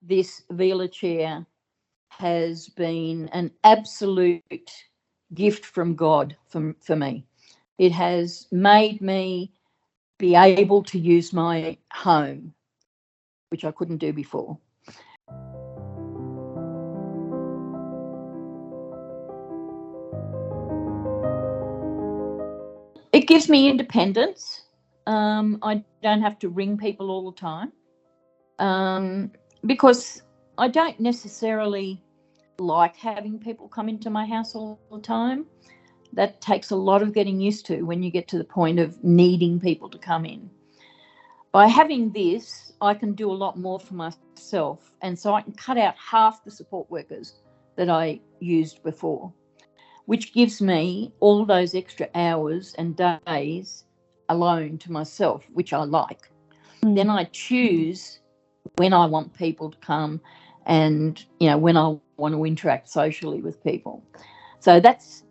this VELA chair has been an absolute gift from God for me. It has made me be able to use my home, which I couldn't do before. It gives me independence. I don't have to ring people all the time, because I don't necessarily like having people come into my house all the time. That takes a lot of getting used to when you get to the point of needing people to come in. By having this, I can do a lot more for myself, and so I can cut out half the support workers that I used before, which gives me all those extra hours and days alone to myself, which I like. Then I choose when I want people to come and, when I want to interact socially with people. So that's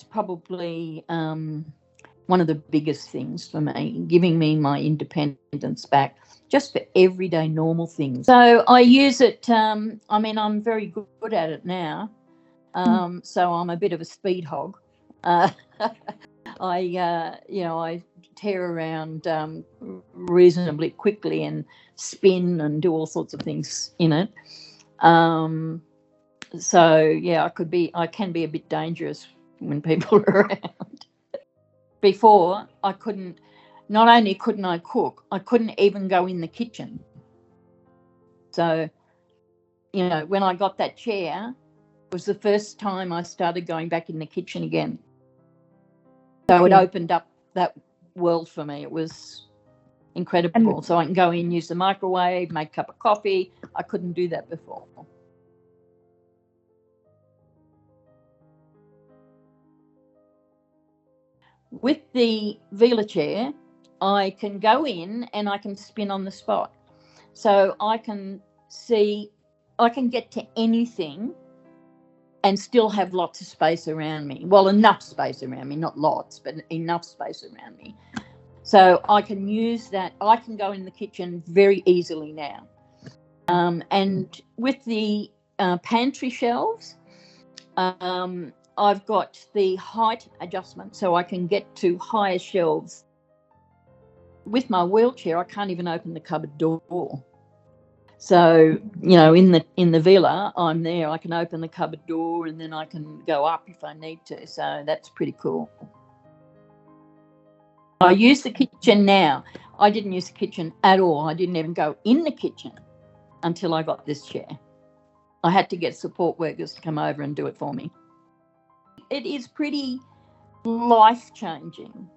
probably one of the biggest things for me, giving me my independence back just for everyday normal things. So I use it, I'm very good at it now. So I'm a bit of a speed hog. I tear around reasonably quickly and spin and do all sorts of things in it. So yeah, I can be a bit dangerous when people are around. Before, not only couldn't I cook, I couldn't even go in the kitchen. So, when I got that chair, it was the first time I started going back in the kitchen again. So it opened up that world for me. It was incredible. So I can go in, use the microwave, make a cup of coffee. I couldn't do that before. With the VELA chair, I can go in and I can spin on the spot. So I can get to anything and still have lots of space around me. Well, enough space around me, not lots, but enough space around me. So I can use that. I can go in the kitchen very easily now. And with the pantry shelves, I've got the height adjustment, so I can get to higher shelves. With my wheelchair, I can't even open the cupboard door. So, in the VELA, I'm there. I can open the cupboard door and then I can go up if I need to. So that's pretty cool. I use the kitchen now. I didn't use the kitchen at all. I didn't even go in the kitchen until I got this chair. I had to get support workers to come over and do it for me. It is pretty life-changing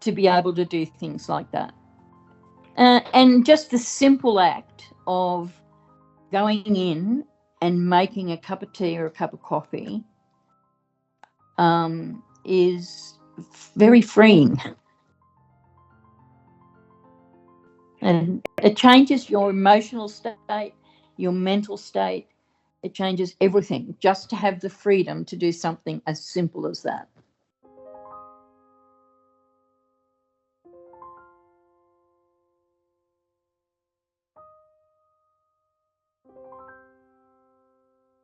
to be able to do things like that. And just the simple act of going in and making a cup of tea or a cup of coffee is very freeing. And it changes your emotional state, your mental state. It changes everything just to have the freedom to do something as simple as that.